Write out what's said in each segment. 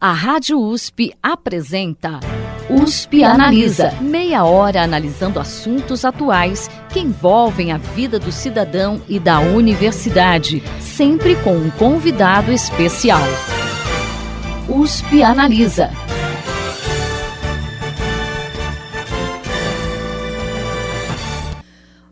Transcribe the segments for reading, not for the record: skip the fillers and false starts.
A Rádio USP apresenta USP Analisa. Meia hora analisando assuntos atuais que envolvem a vida do cidadão e da universidade, sempre com um convidado especial. USP Analisa.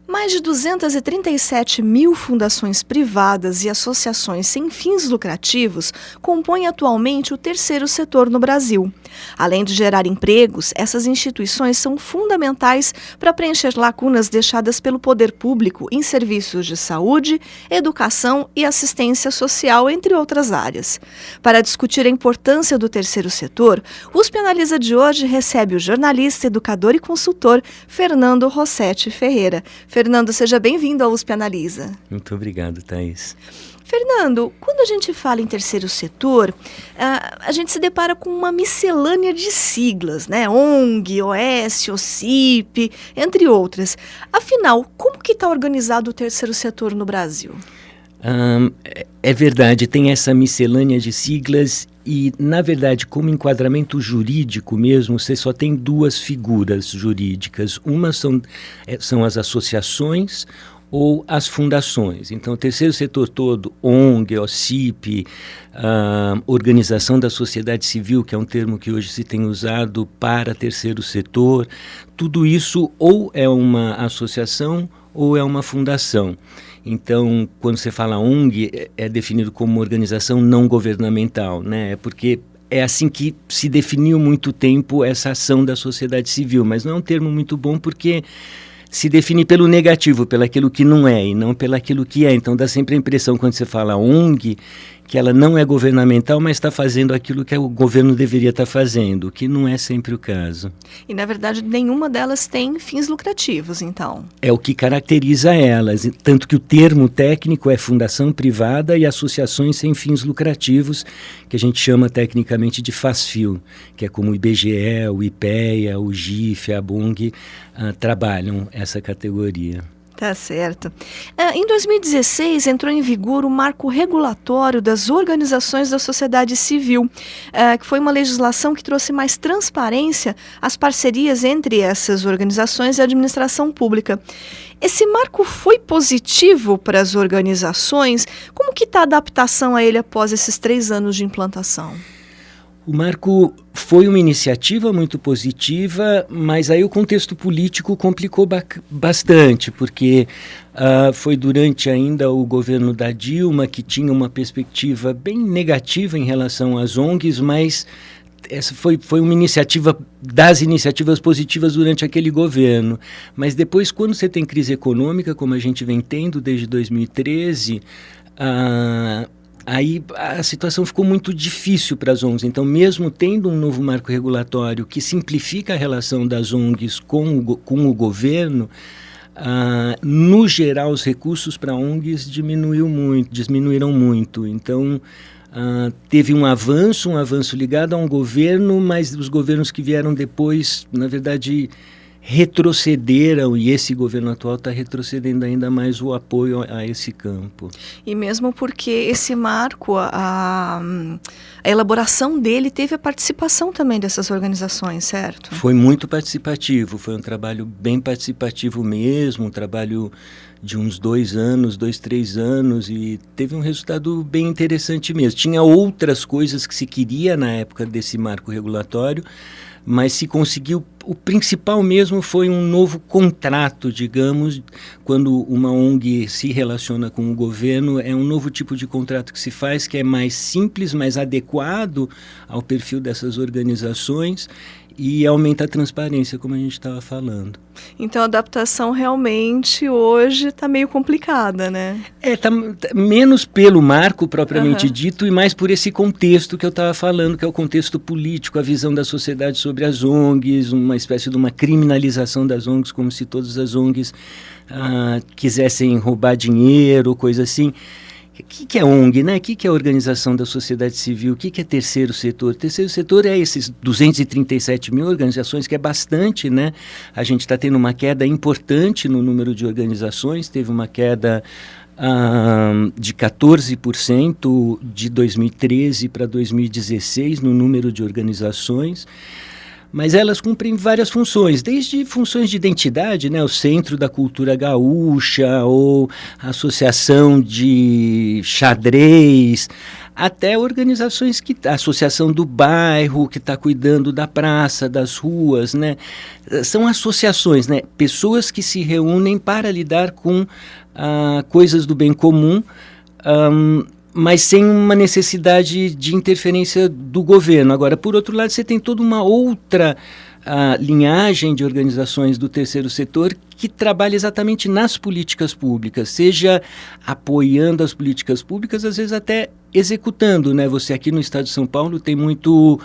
Mais de 237 mil fundações privadas e associações sem fins lucrativos compõem atualmente o terceiro setor no Brasil. Além de gerar empregos, essas instituições são fundamentais para preencher lacunas deixadas pelo poder público em serviços de saúde, educação e assistência social, entre outras áreas. Para discutir a importância do terceiro setor, o USP Analisa de hoje recebe o jornalista, educador e consultor Fernando Rossetti Ferreira. Fernando, seja bem-vindo ao USP Analisa. Muito obrigado, Thaís. Fernando, quando a gente fala em terceiro setor, a gente se depara com uma miscelânea de siglas, né? ONG, OS, OCIP, entre outras. Afinal, como que está organizado o terceiro setor no Brasil? É verdade, tem essa miscelânea de siglas e, na verdade, como enquadramento jurídico mesmo, você só tem duas figuras jurídicas. Uma são as associações ou as fundações. Então, o terceiro setor todo, ONG, OCIP, Organização da Sociedade Civil, que é um termo que hoje se tem usado para terceiro setor, tudo isso ou é uma associação ou é uma fundação. Então, quando você fala ONG, é definido como uma organização não governamental, né? Porque é assim que se definiu muito tempo essa ação da sociedade civil, mas não é um termo muito bom porque se define pelo negativo, pelaquilo que não é e não pelaquilo que é. Então dá sempre a impressão, quando você fala ONG, que ela não é governamental, mas está fazendo aquilo que o governo deveria estar fazendo, o que não é sempre o caso. E, na verdade, nenhuma delas tem fins lucrativos, então. É o que caracteriza elas, tanto que o termo técnico é fundação privada e associações sem fins lucrativos, que a gente chama tecnicamente de FASFIL, que é como o IBGE, o IPEA, o GIF, a BUNG trabalham essa categoria. Tá certo. Em 2016, entrou em vigor o Marco Regulatório das Organizações da Sociedade Civil, que foi uma legislação que trouxe mais transparência às parcerias entre essas organizações e a administração pública. Esse marco foi positivo para as organizações? Como que está a adaptação a ele após esses 3 anos de implantação? O marco foi uma iniciativa muito positiva, mas aí o contexto político complicou bastante, porque foi durante ainda o governo da Dilma, que tinha uma perspectiva bem negativa em relação às ONGs, mas essa foi uma iniciativa das iniciativas positivas durante aquele governo. Mas depois, quando você tem crise econômica, como a gente vem tendo desde 2013, aí a situação ficou muito difícil para as ONGs. Então, mesmo tendo um novo marco regulatório que simplifica a relação das ONGs com o governo, no geral, os recursos para ONGs diminuíram muito. Então, teve um avanço ligado a um governo, mas os governos que vieram depois, na verdade, retrocederam, e esse governo atual está retrocedendo ainda mais o apoio a esse campo. E mesmo porque esse marco, a elaboração dele teve a participação também dessas organizações, certo? Foi muito participativo, foi um trabalho bem participativo mesmo, um trabalho de uns 2 anos, 3 anos, e teve um resultado bem interessante mesmo. Tinha outras coisas que se queria na época desse marco regulatório, mas se conseguiu, o principal mesmo foi um novo contrato, digamos, quando uma ONG se relaciona com o governo, é um novo tipo de contrato que se faz, que é mais simples, mais adequado ao perfil dessas organizações e aumenta a transparência, como a gente estava falando. Então a adaptação realmente hoje está meio complicada, né? Tá menos pelo marco propriamente dito e mais por esse contexto que eu estava falando, que é o contexto político, a visão da sociedade sobre as ONGs, uma espécie de uma criminalização das ONGs, como se todas as ONGs quisessem roubar dinheiro, coisa assim. O que é ONG, né? O que é Organização da Sociedade Civil? O que é terceiro setor? Terceiro setor é esses 237 mil organizações, que é bastante, né? A gente está tendo uma queda importante no número de organizações, teve uma queda de 14% de 2013 para 2016 no número de organizações. Mas elas cumprem várias funções, desde funções de identidade, né, o Centro da Cultura Gaúcha, ou a Associação de Xadrez, até organizações a Associação do Bairro, que está cuidando da praça, das ruas, né? São associações, né, pessoas que se reúnem para lidar com coisas do bem comum, mas sem uma necessidade de interferência do governo. Agora, por outro lado, você tem toda uma outra linhagem de organizações do terceiro setor que trabalha exatamente nas políticas públicas, seja apoiando as políticas públicas, às vezes até executando, né? Você aqui no estado de São Paulo tem muito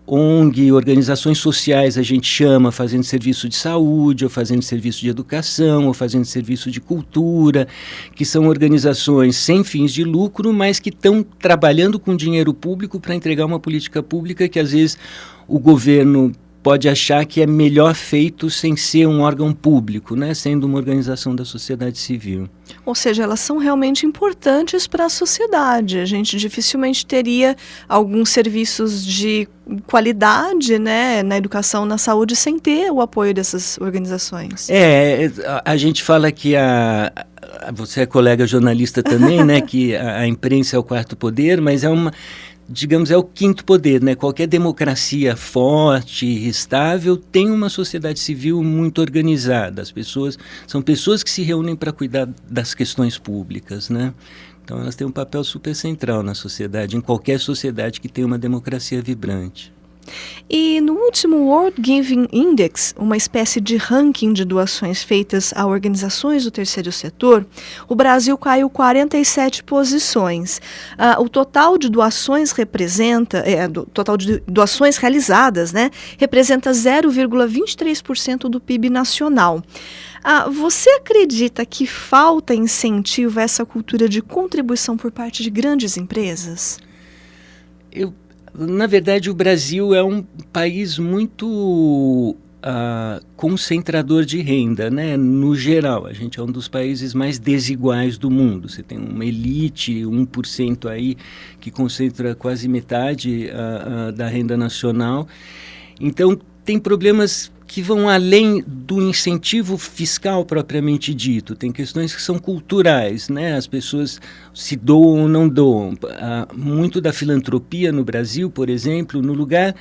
ONG, organizações sociais, a gente chama, fazendo serviço de saúde, ou fazendo serviço de educação, ou fazendo serviço de cultura, que são organizações sem fins de lucro, mas que estão trabalhando com dinheiro público para entregar uma política pública que às vezes o governo pode achar que é melhor feito sem ser um órgão público, né? Sendo uma organização da sociedade civil. Ou seja, elas são realmente importantes para a sociedade. A gente dificilmente teria alguns serviços de qualidade, né, na educação, na saúde, sem ter o apoio dessas organizações. A gente fala que você é colega jornalista também, né, que a imprensa é o quarto poder, mas digamos, é o quinto poder, né? Qualquer democracia forte e estável tem uma sociedade civil muito organizada. São pessoas que se reúnem para cuidar das questões públicas, né? Então elas têm um papel super central na sociedade, em qualquer sociedade que tenha uma democracia vibrante. E no último World Giving Index, uma espécie de ranking de doações feitas a organizações do terceiro setor, o Brasil caiu 47 posições. O total de doações realizadas, né, representa 0,23% do PIB nacional. Você acredita que falta incentivo a essa cultura de contribuição por parte de grandes empresas? Na verdade, o Brasil é um país muito concentrador de renda, né? No geral, a gente é um dos países mais desiguais do mundo. Você tem uma elite, 1% aí, que concentra quase metade da renda nacional. Então, tem problemas que vão além do incentivo fiscal propriamente dito. Tem questões que são culturais, né? As pessoas se doam ou não doam. Muito da filantropia no Brasil, por exemplo, no lugar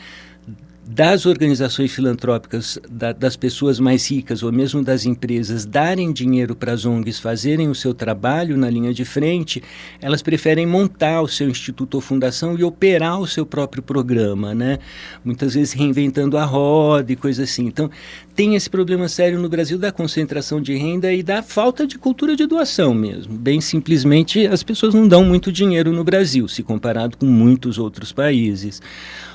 das organizações filantrópicas, das pessoas mais ricas ou mesmo das empresas darem dinheiro para as ONGs fazerem o seu trabalho na linha de frente, elas preferem montar o seu instituto ou fundação e operar o seu próprio programa, né? Muitas vezes reinventando a roda e coisa assim. Então, tem esse problema sério no Brasil da concentração de renda e da falta de cultura de doação mesmo. Bem simplesmente, as pessoas não dão muito dinheiro no Brasil, se comparado com muitos outros países.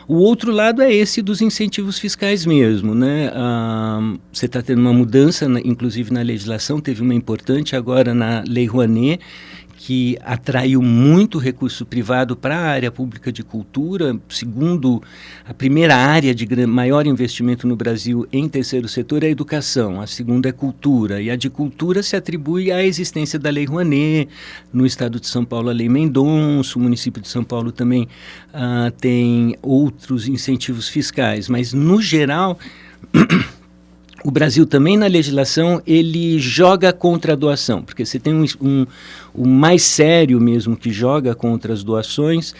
O outro lado é esse dos incentivos fiscais mesmo, né? Você está tendo uma mudança, inclusive na legislação, teve uma importante agora na Lei Rouanet, que atraiu muito recurso privado para a área pública de cultura, segundo a primeira área de maior investimento no Brasil em terceiro setor é a educação, a segunda é cultura, e a de cultura se atribui à existência da Lei Rouanet, no estado de São Paulo a Lei Mendonça, o município de São Paulo também tem outros incentivos fiscais, mas no geral... O Brasil também na legislação ele joga contra a doação, porque você tem o mais sério mesmo que joga contra as doações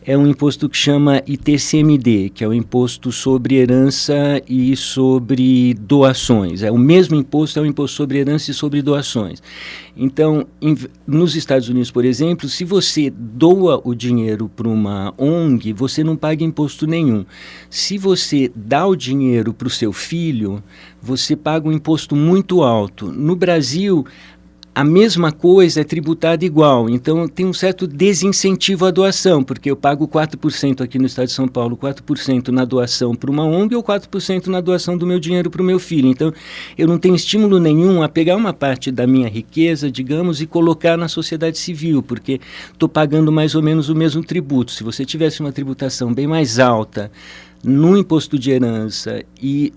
é um imposto que chama ITCMD, que é o imposto sobre herança e sobre doações. É o mesmo imposto, é o imposto sobre herança e sobre doações. Então, nos Estados Unidos, por exemplo, se você doa o dinheiro para uma ONG, você não paga imposto nenhum. Se você dá o dinheiro para o seu filho, você paga um imposto muito alto. No Brasil, a mesma coisa é tributada igual, então tem um certo desincentivo à doação, porque eu pago 4% aqui no estado de São Paulo, 4% na doação para uma ONG ou 4% na doação do meu dinheiro para o meu filho. Então, eu não tenho estímulo nenhum a pegar uma parte da minha riqueza, digamos, e colocar na sociedade civil, porque estou pagando mais ou menos o mesmo tributo. Se você tivesse uma tributação bem mais alta no imposto de herança e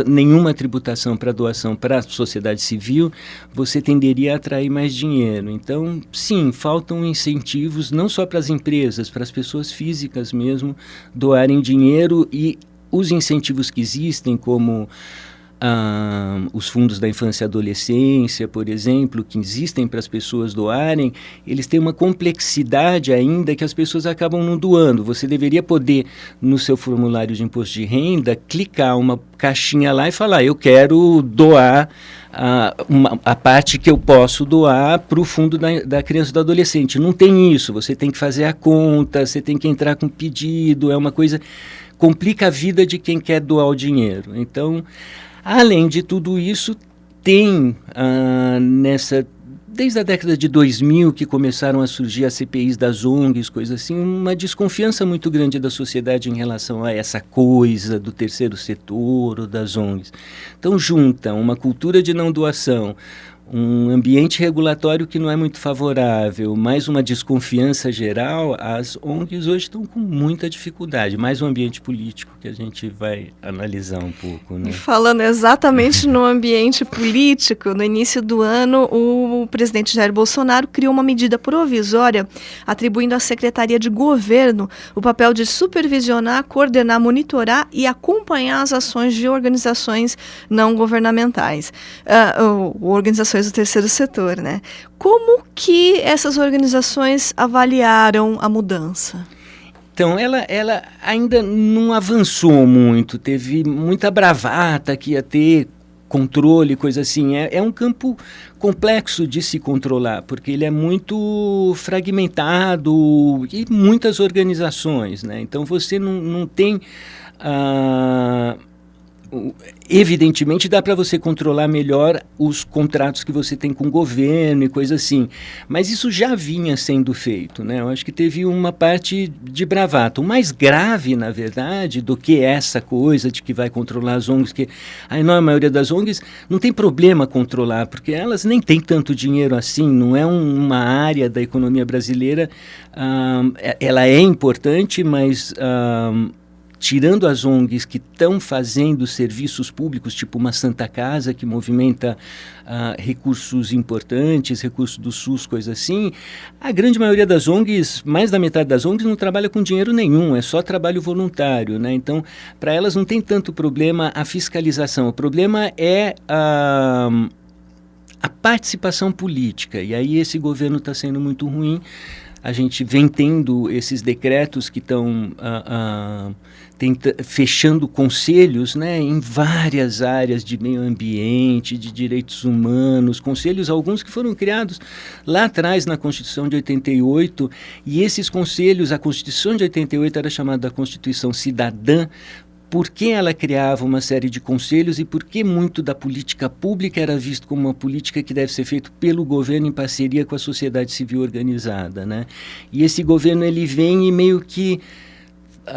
nenhuma tributação para doação para a sociedade civil, você tenderia a atrair mais dinheiro. Então, sim, faltam incentivos não só para as empresas, para as pessoas físicas mesmo doarem dinheiro, e os incentivos que existem, como os fundos da infância e adolescência, por exemplo, que existem para as pessoas doarem, eles têm uma complexidade ainda que as pessoas acabam não doando. Você deveria poder, no seu formulário de imposto de renda, clicar uma caixinha lá e falar: eu quero doar a parte que eu posso doar para o fundo da criança e do adolescente. Não tem isso, você tem que fazer a conta, você tem que entrar com pedido, é uma coisa... complica a vida de quem quer doar o dinheiro. Então, além de tudo isso, tem desde a década de 2000 que começaram a surgir as CPIs das ONGs, coisas assim, uma desconfiança muito grande da sociedade em relação a essa coisa do terceiro setor ou das ONGs. Então, junta uma cultura de não doação, um ambiente regulatório que não é muito favorável, mais uma desconfiança geral, as ONGs hoje estão com muita dificuldade, mais um ambiente político que a gente vai analisar um pouco, né? Falando exatamente no ambiente político, no início do ano, o presidente Jair Bolsonaro criou uma medida provisória atribuindo à Secretaria de Governo o papel de supervisionar, coordenar, monitorar e acompanhar as ações de organizações não governamentais, organizações do terceiro setor, né? Como que essas organizações avaliaram a mudança? Então, ela ainda não avançou muito, teve muita bravata que ia ter controle, coisa assim. É um campo complexo de se controlar, porque ele é muito fragmentado e muitas organizações, né? Então, você não tem... evidentemente dá para você controlar melhor os contratos que você tem com o governo e coisa assim, mas isso já vinha sendo feito, né? Eu acho que teve uma parte de bravata. O mais grave, na verdade, do que essa coisa de que vai controlar as ONGs, que a enorme maioria das ONGs não tem problema controlar, porque elas nem têm tanto dinheiro assim, não é uma área da economia brasileira, ela é importante, mas... tirando as ONGs que estão fazendo serviços públicos, tipo uma Santa Casa, que movimenta recursos importantes, recursos do SUS, coisa assim, a grande maioria das ONGs, mais da metade das ONGs, não trabalha com dinheiro nenhum, é só trabalho voluntário, né? Então, para elas não tem tanto problema a fiscalização, o problema é a participação política, e aí esse governo está sendo muito ruim. A gente vem tendo esses decretos que estão fechando conselhos, né, em várias áreas de meio ambiente, de direitos humanos, conselhos, alguns que foram criados lá atrás na Constituição de 88, e esses conselhos, a Constituição de 88 era chamada da Constituição Cidadã, porque ela criava uma série de conselhos e porque muito da política pública era visto como uma política que deve ser feita pelo governo em parceria com a sociedade civil organizada, né? E esse governo ele vem e meio que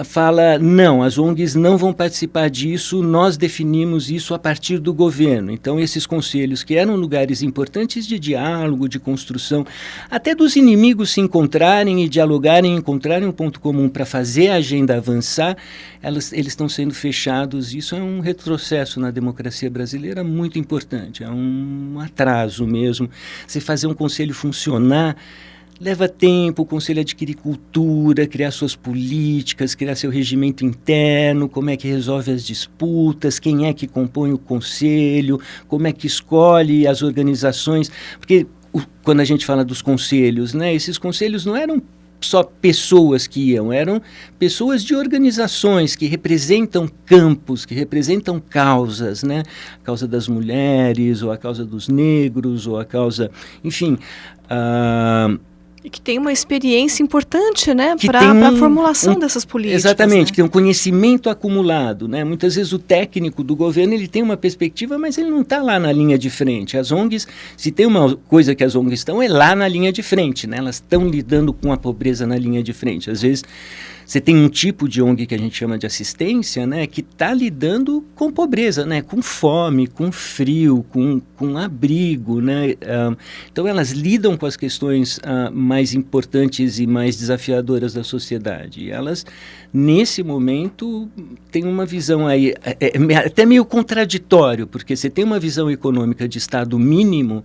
fala, não, as ONGs não vão participar disso, nós definimos isso a partir do governo. Então, esses conselhos, que eram lugares importantes de diálogo, de construção, até dos inimigos se encontrarem e dialogarem, encontrarem um ponto comum para fazer a agenda avançar, eles estão sendo fechados. Isso é um retrocesso na democracia brasileira muito importante, é um atraso mesmo. Você fazer um conselho funcionar leva tempo, o conselho adquirir cultura, criar suas políticas, criar seu regimento interno, como é que resolve as disputas, quem é que compõe o conselho, como é que escolhe as organizações. Porque quando a gente fala dos conselhos, né, esses conselhos não eram só pessoas que iam, eram pessoas de organizações que representam campos, que representam causas, né? A causa das mulheres, ou a causa dos negros, ou a causa... Enfim... E que tem uma experiência importante, né, para a formulação dessas políticas. Exatamente, né? Que tem um conhecimento acumulado, né? Muitas vezes o técnico do governo ele tem uma perspectiva, mas ele não está lá na linha de frente. As ONGs, se tem uma coisa que as ONGs estão, é lá na linha de frente, né? Elas estão lidando com a pobreza na linha de frente. Às vezes você tem um tipo de ONG que a gente chama de assistência, né, que está lidando com pobreza, né, com fome, com frio, com abrigo, né, então elas lidam com as questões mais importantes e mais desafiadoras da sociedade. E elas, nesse momento, têm uma visão aí, até meio contraditório, porque você tem uma visão econômica de Estado mínimo,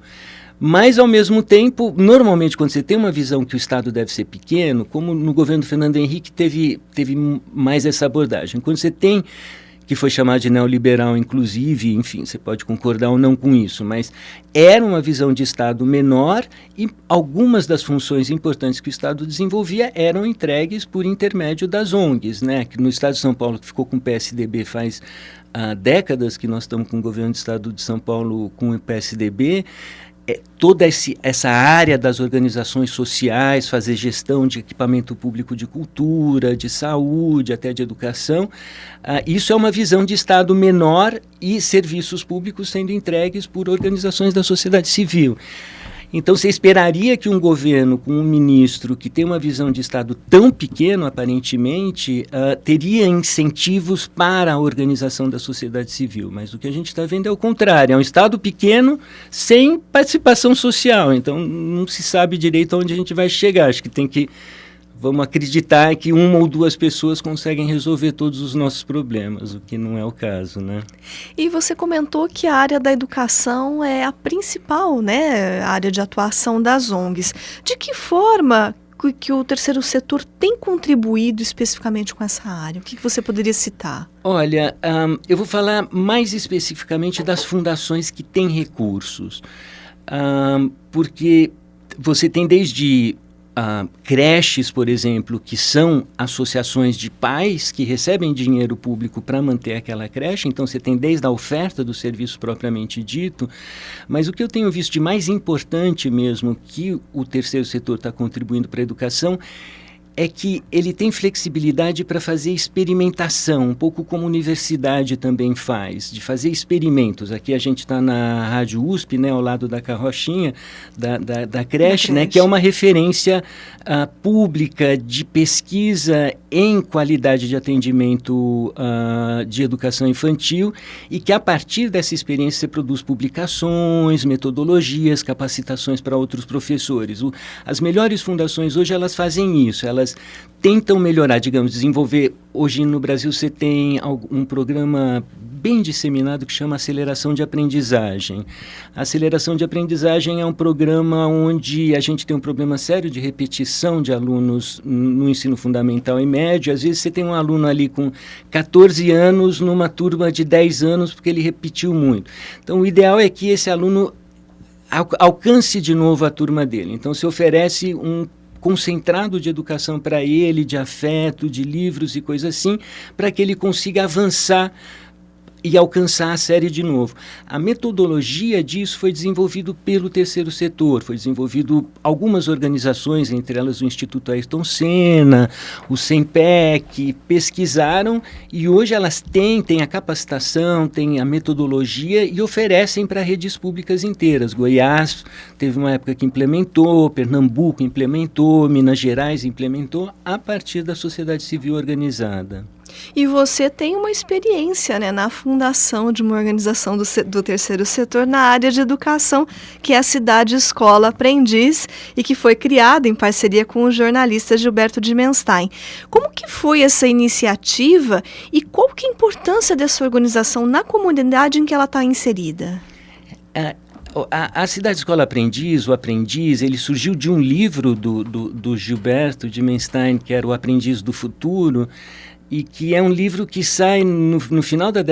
mas, ao mesmo tempo, normalmente, quando você tem uma visão que o Estado deve ser pequeno, como no governo do Fernando Henrique teve mais essa abordagem. Quando você tem, que foi chamado de neoliberal, inclusive, enfim, você pode concordar ou não com isso, mas era uma visão de Estado menor e algumas das funções importantes que o Estado desenvolvia eram entregues por intermédio das ONGs, né? Que no Estado de São Paulo, que ficou com o PSDB faz décadas que nós estamos com o governo do Estado de São Paulo com o PSDB, toda essa área das organizações sociais, fazer gestão de equipamento público de cultura, de saúde, até de educação, isso é uma visão de Estado menor e serviços públicos sendo entregues por organizações da sociedade civil. Então, você esperaria que um governo com um ministro que tem uma visão de Estado tão pequeno, aparentemente, teria incentivos para a organização da sociedade civil. Mas o que a gente está vendo é o contrário. É um Estado pequeno sem participação social. Então, não se sabe direito aonde a gente vai chegar. Acho que vamos acreditar que uma ou duas pessoas conseguem resolver todos os nossos problemas, o que não é o caso, né? E você comentou que a área da educação é a principal, né, área de atuação das ONGs. De que forma que o terceiro setor tem contribuído especificamente com essa área? O que você poderia citar? Olha, eu vou falar mais especificamente das fundações que têm recursos, porque você tem desde creches, por exemplo, que são associações de pais que recebem dinheiro público para manter aquela creche, então você tem desde a oferta do serviço propriamente dito, mas o que eu tenho visto de mais importante mesmo que o terceiro setor está contribuindo para a educação é que ele tem flexibilidade para fazer experimentação, um pouco como a universidade também faz, de fazer experimentos. Aqui a gente está na Rádio USP, né, ao lado da carrochinha, da creche, né, que é uma referência pública de pesquisa em qualidade de atendimento de educação infantil e que a partir dessa experiência você produz publicações, metodologias, capacitações para outros professores. As melhores fundações hoje elas fazem isso, elas tentam melhorar, digamos, desenvolver. Hoje no Brasil você tem um programa bem disseminado que chama Aceleração de Aprendizagem. A Aceleração de Aprendizagem é um programa onde a gente tem um problema sério de repetição de alunos no ensino fundamental e médio. Às vezes você tem um aluno ali com 14 anos numa turma de 10 anos porque ele repetiu muito. Então o ideal é que esse aluno alcance de novo a turma dele. Então se oferece um concentrado de educação para ele, de afeto, de livros e coisas assim, para que ele consiga avançar e alcançar a série de novo. A metodologia disso foi desenvolvido pelo terceiro setor, foi desenvolvido algumas organizações, entre elas o Instituto Ayrton Senna, o SEMPEC, pesquisaram e hoje elas têm a capacitação, têm a metodologia e oferecem para redes públicas inteiras. Goiás teve uma época que implementou, Pernambuco implementou, Minas Gerais implementou, a partir da sociedade civil organizada. E você tem uma experiência, né, na fundação de uma organização do terceiro setor na área de educação, que é a Cidade Escola Aprendiz, e que foi criada em parceria com o jornalista Gilberto Dimenstein. Como que foi essa iniciativa e qual que é a importância dessa organização na comunidade em que ela está inserida? A Cidade Escola Aprendiz, o Aprendiz, ele surgiu de um livro do Gilberto Dimenstein, que era O Aprendiz do Futuro, e que é um livro que sai no final da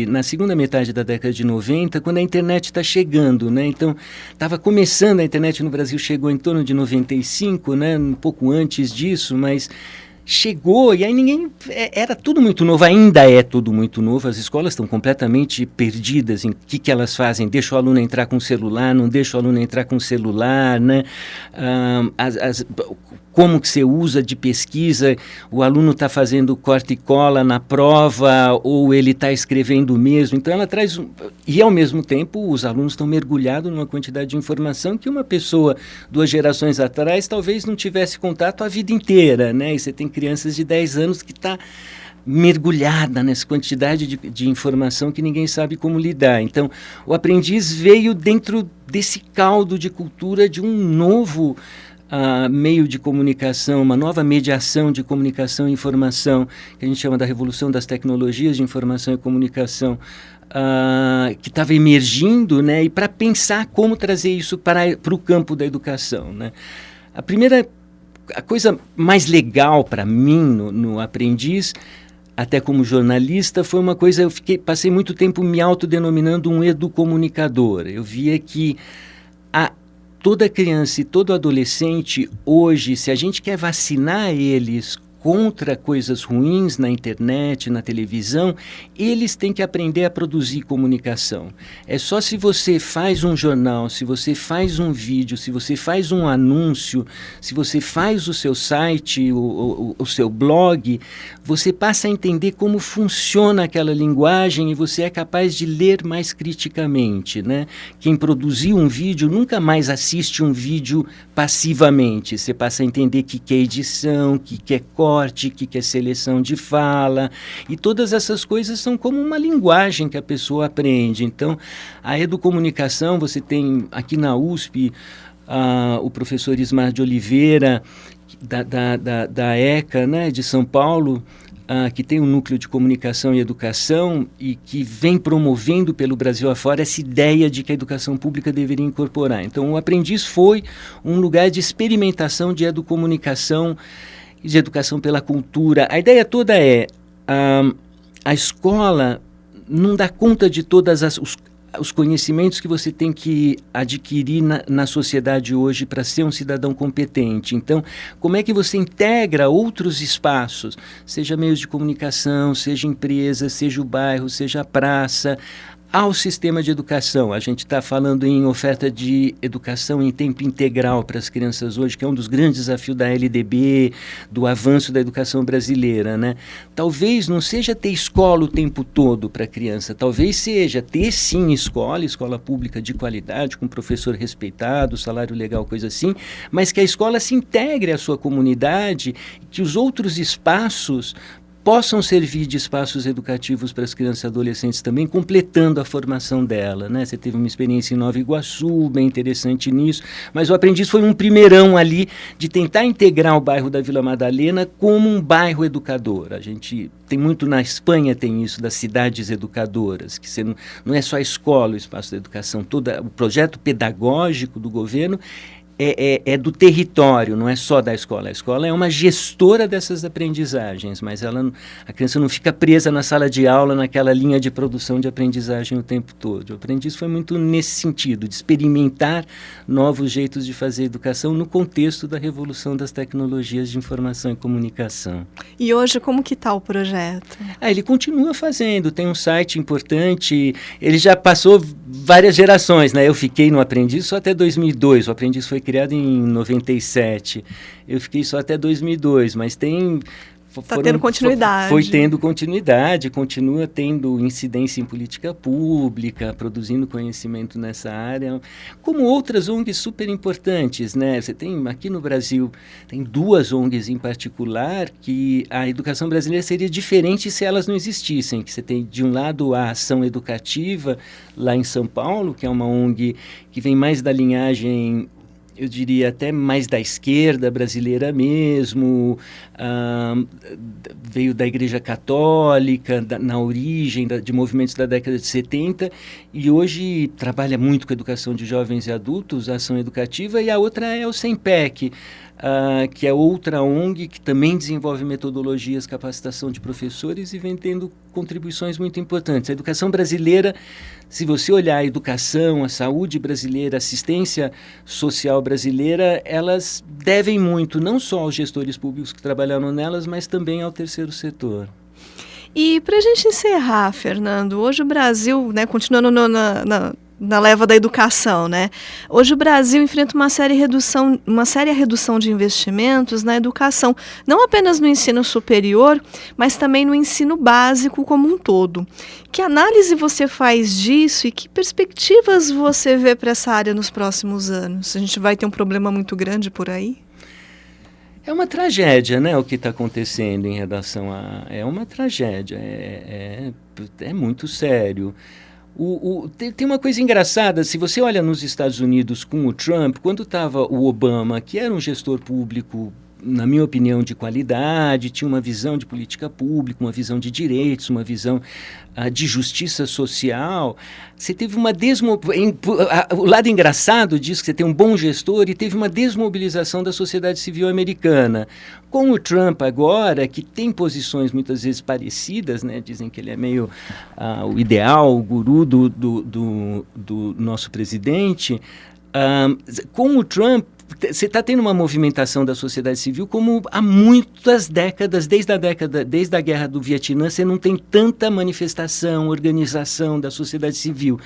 na segunda metade da década de 90, quando a internet está chegando, né? Então, estava começando, a internet no Brasil chegou em torno de 95, né? Um pouco antes disso, mas chegou e aí era tudo muito novo, ainda é tudo muito novo, as escolas estão completamente perdidas em que elas fazem, deixa o aluno entrar com o celular, não deixa o aluno entrar com o celular, né? como que você usa de pesquisa, o aluno está fazendo corta e cola na prova ou ele está escrevendo mesmo. Então ela traz, e ao mesmo tempo os alunos estão mergulhados numa quantidade de informação que uma pessoa 2 gerações atrás talvez não tivesse contato a vida inteira, né? E você tem crianças de 10 anos que está mergulhada nessa quantidade de informação que ninguém sabe como lidar. Então, o aprendiz veio dentro desse caldo de cultura de um novo meio de comunicação, uma nova mediação de comunicação e informação, que a gente chama da revolução das tecnologias de informação e comunicação, que estava emergindo, né? E para pensar como trazer isso para o campo da educação, né? A coisa mais legal para mim no aprendiz, até como jornalista, foi uma coisa, passei muito tempo me autodenominando um educomunicador. Eu via que toda criança e todo adolescente, hoje, se a gente quer vacinar eles contra coisas ruins na internet, na televisão, eles têm que aprender a produzir comunicação. É só se você faz um jornal, se você faz um vídeo, se você faz um anúncio, se você faz o seu site, o seu blog, você passa a entender como funciona aquela linguagem e você é capaz de ler mais criticamente, né? Quem produziu um vídeo nunca mais assiste um vídeo passivamente. Você passa a entender o que é edição, o que é corte, o que é seleção de fala, e todas essas coisas são como uma linguagem que a pessoa aprende. Então, a educomunicação, você tem aqui na USP o professor Ismar de Oliveira, da ECA, né, de São Paulo, que tem um núcleo de comunicação e educação e que vem promovendo pelo Brasil afora essa ideia de que a educação pública deveria incorporar. Então, o aprendiz foi um lugar de experimentação de educomunicação e de educação pela cultura. A ideia toda é a escola não dá conta de todas os conhecimentos que você tem que adquirir na sociedade hoje para ser um cidadão competente. Então, como é que você integra outros espaços, seja meios de comunicação, seja empresa, seja o bairro, seja a praça, ao sistema de educação? A gente está falando em oferta de educação em tempo integral para as crianças hoje, que é um dos grandes desafios da LDB, do avanço da educação brasileira, né? Talvez não seja ter escola o tempo todo para a criança, talvez seja ter sim escola pública de qualidade, com professor respeitado, salário legal, coisa assim, mas que a escola se integre à sua comunidade, que os outros espaços possam servir de espaços educativos para as crianças e adolescentes também, completando a formação dela, né? Você teve uma experiência em Nova Iguaçu, bem interessante nisso, mas o aprendiz foi um primeirão ali de tentar integrar o bairro da Vila Madalena como um bairro educador. A gente tem muito na Espanha, tem isso das cidades educadoras, que você não é só a escola, o espaço da educação, todo o projeto pedagógico do governo é do território, não é só da escola. A escola é uma gestora dessas aprendizagens, mas a criança não fica presa na sala de aula, naquela linha de produção de aprendizagem o tempo todo. O aprendiz foi muito nesse sentido, de experimentar novos jeitos de fazer educação no contexto da revolução das tecnologias de informação e comunicação. E hoje, como que está o projeto? Ele continua fazendo, tem um site importante, ele já passou várias gerações, né? Eu fiquei no aprendiz só até 2002, o aprendiz foi criado em 97. Eu fiquei só até 2002, mas está tendo continuidade. Foi tendo continuidade, continua tendo incidência em política pública, produzindo conhecimento nessa área, como outras ONGs super importantes, né? Você tem, aqui no Brasil, tem 2 ONGs em particular que a educação brasileira seria diferente se elas não existissem. Que você tem, de um lado, a Ação Educativa, lá em São Paulo, que é uma ONG que vem mais da linhagem, eu diria até mais da esquerda brasileira mesmo, veio da Igreja Católica, na origem de movimentos da década de 70, e hoje trabalha muito com a educação de jovens e adultos, a Ação Educativa, e a outra é o SEMPEC, que é outra ONG que também desenvolve metodologias, capacitação de professores e vem tendo contribuições muito importantes. A educação brasileira, se você olhar a educação, a saúde brasileira, a assistência social brasileira, elas devem muito, não só aos gestores públicos que trabalharam nelas, mas também ao terceiro setor. E para a gente encerrar, Fernando, hoje o Brasil, né, continuando na leva da educação, né? Hoje o Brasil enfrenta uma séria redução de investimentos na educação, não apenas no ensino superior, mas também no ensino básico como um todo. Que análise você faz disso e que perspectivas você vê para essa área nos próximos anos? A gente vai ter um problema muito grande por aí? É uma tragédia, né, o que está acontecendo em relação a... É uma tragédia, é muito sério. Tem uma coisa engraçada, se você olha nos Estados Unidos com o Trump, quando estava o Obama, que era um gestor público, na minha opinião, de qualidade, tinha uma visão de política pública, uma visão de direitos, uma visão de justiça social, você teve uma o lado engraçado disso, que você tem um bom gestor e teve uma desmobilização da sociedade civil americana. Com o Trump agora, que tem posições muitas vezes parecidas, né? Dizem que ele é meio o ideal, o guru do nosso presidente, com o Trump, você está tendo uma movimentação da sociedade civil como há muitas décadas, desde a guerra do Vietnã, você não tem tanta manifestação, organização da sociedade civil.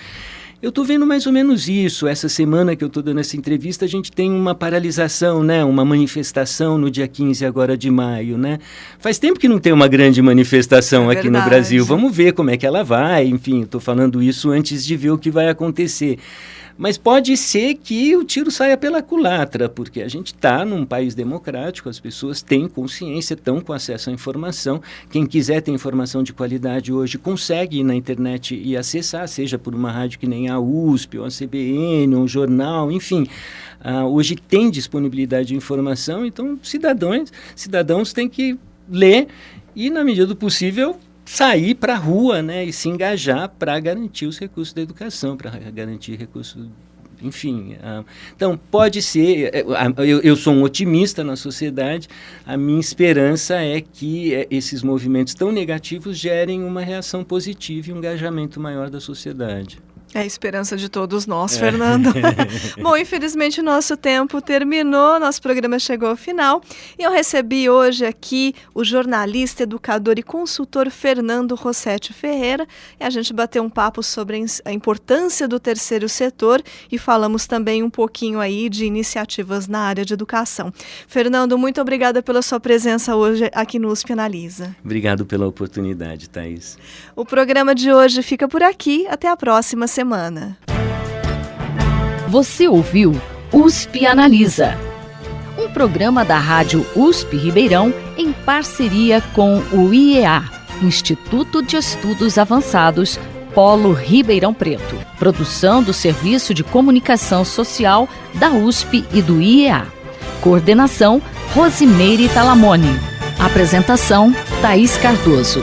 Eu estou vendo mais ou menos isso. Essa semana que eu estou dando essa entrevista, a gente tem uma paralisação, né? Uma manifestação no dia 15 agora de maio, né? Faz tempo que não tem uma grande manifestação aqui no Brasil. Vamos ver como é que ela vai. Enfim, estou falando isso antes de ver o que vai acontecer. Mas pode ser que o tiro saia pela culatra, porque a gente está num país democrático, as pessoas têm consciência, estão com acesso à informação. Quem quiser ter informação de qualidade hoje consegue ir na internet e acessar, seja por uma rádio que nem a USP, ou a CBN, ou um jornal, enfim. Hoje tem disponibilidade de informação, então cidadãos têm que ler e, na medida do possível, sair para a rua, né, e se engajar para garantir os recursos da educação, para garantir recursos, enfim. Então, pode ser, eu sou um otimista na sociedade, a minha esperança é que esses movimentos tão negativos gerem uma reação positiva e um engajamento maior da sociedade. É a esperança de todos nós, Fernando. Bom, infelizmente o nosso tempo terminou, nosso programa chegou ao final. E eu recebi hoje aqui o jornalista, educador e consultor Fernando Rossetti Ferreira. E a gente bateu um papo sobre a importância do terceiro setor e falamos também um pouquinho aí de iniciativas na área de educação. Fernando, muito obrigada pela sua presença hoje aqui no USP Analisa. Obrigado pela oportunidade, Thaís. O programa de hoje fica por aqui. Até a próxima semana. Você ouviu USP Analisa, um programa da Rádio USP Ribeirão em parceria com o IEA, Instituto de Estudos Avançados, Polo Ribeirão Preto. Produção do Serviço de Comunicação Social da USP e do IEA. Coordenação, Rosimeire Talamone. Apresentação, Thaís Cardoso.